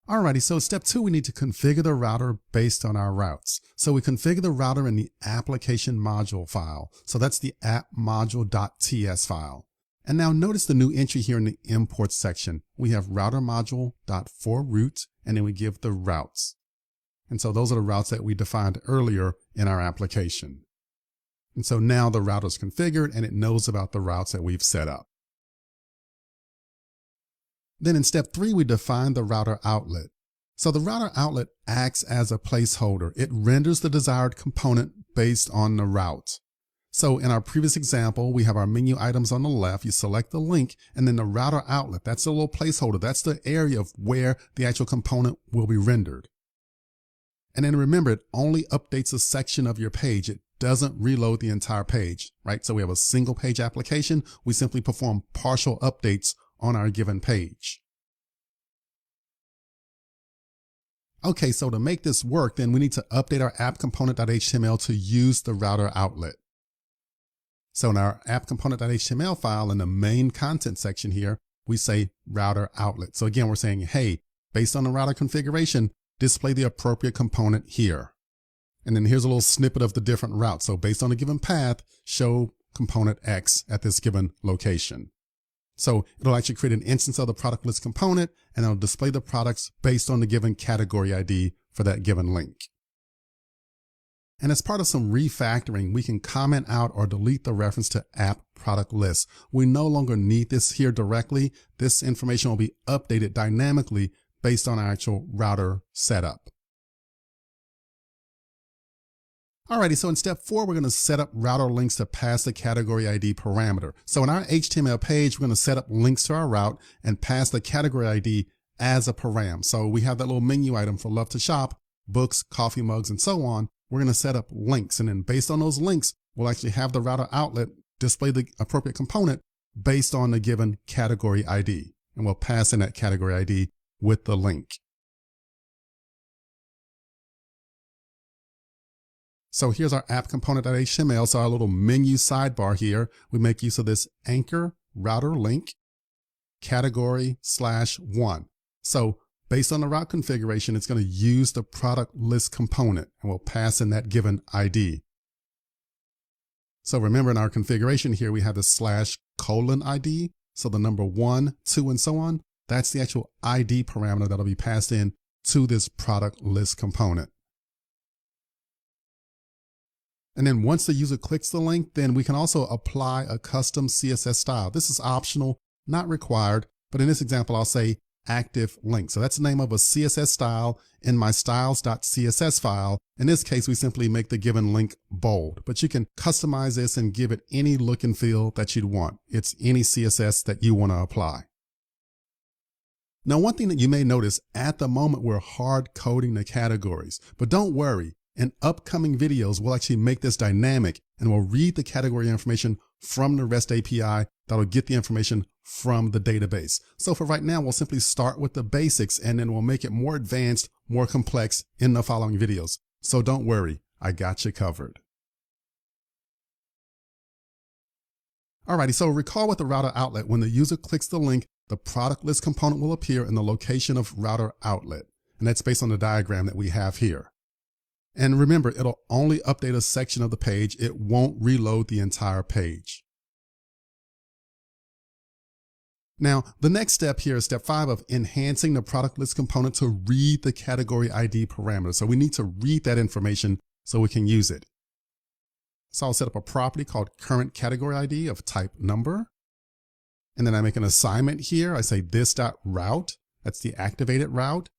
Alrighty, so step 2, we need to configure the router based on our routes. So we configure the router in the application module file. So that's the appmodule.ts file. And now notice the new entry here in the import section. We have router module.forRoute, and then we give the routes. And so those are the routes that we defined earlier in our application. And so now the router is configured and it knows about the routes that we've set up. Then in step 3, we define the router outlet. So the router outlet acts as a placeholder. It renders the desired component based on the route. So in our previous example, we have our menu items on the left. You select the link and then the router outlet. That's a little placeholder. That's the area of where the actual component will be rendered. And then remember, it only updates a section of your page. It doesn't reload the entire page, right? So we have a single page application. We simply perform partial updates on our given page. Okay, so to make this work, then we need to update our app-component.html to use the router outlet. So in our app-component.html file, in the main content section here, we say router outlet. So again, we're saying, hey, based on the router configuration, display the appropriate component here. And then here's a little snippet of the different routes. So based on a given path, show component X at this given location. So it'll actually create an instance of the product list component, and it'll display the products based on the given category ID for that given link. And as part of some refactoring, we can comment out or delete the reference to app product list. We no longer need this here directly. This information will be updated dynamically based on our actual router setup. Alrighty, so in step 4, we're going to set up router links to pass the category ID parameter. So in our HTML page, we're going to set up links to our route and pass the category ID as a param. So we have that little menu item for love to shop, books, coffee mugs, and so on. We're going to set up links. And then based on those links, we'll actually have the router outlet display the appropriate component based on the given category ID. And we'll pass in that category ID with the link. So here's our app component.html. So our little menu sidebar here, we make use of this anchor router link category/1. So based on the route configuration, it's going to use the product list component and we'll pass in that given ID. So remember in our configuration here, we have the /:ID. So the number 1, 2, and so on. That's the actual ID parameter that'll be passed in to this product list component. And then once the user clicks the link, then we can also apply a custom CSS style. This is optional, not required, but in this example, I'll say active link. So that's the name of a CSS style in my styles.css file. In this case, we simply make the given link bold, but you can customize this and give it any look and feel that you'd want. It's any CSS that you want to apply. Now, one thing that you may notice at the moment, we're hard coding the categories, but don't worry. In upcoming videos, we'll actually make this dynamic and we'll read the category information from the REST API that'll get the information from the database. So for right now, we'll simply start with the basics and then we'll make it more advanced, more complex in the following videos. So don't worry, I got you covered. Alrighty, so recall with the router outlet, when the user clicks the link, the product list component will appear in the location of router outlet. And that's based on the diagram that we have here. And remember, it'll only update a section of the page. It won't reload the entire page. Now, the next step here is step 5 of enhancing the product list component to read the category ID parameter. So we need to read that information so we can use it. So I'll set up a property called current category ID of type number. And then I make an assignment here. I say this.route, that's the activated route.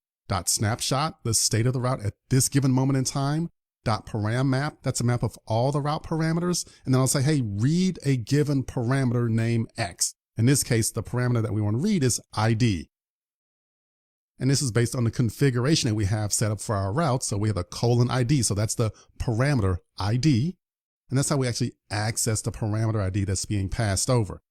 .snapshot, the state of the route at this given moment in time. .param map, that's a map of all the route parameters. And then I'll say, hey, read a given parameter named X. In this case, the parameter that we want to read is ID. And this is based on the configuration that we have set up for our route. So we have a :ID. So that's the parameter ID. And that's how we actually access the parameter ID that's being passed over.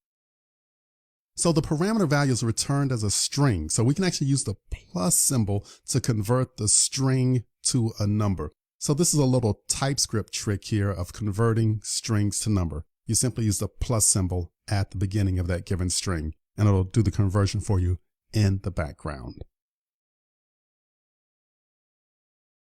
So the parameter value is returned as a string. So we can actually use the plus symbol to convert the string to a number. So this is a little TypeScript trick here of converting strings to number. You simply use the plus symbol at the beginning of that given string, and it'll do the conversion for you in the background.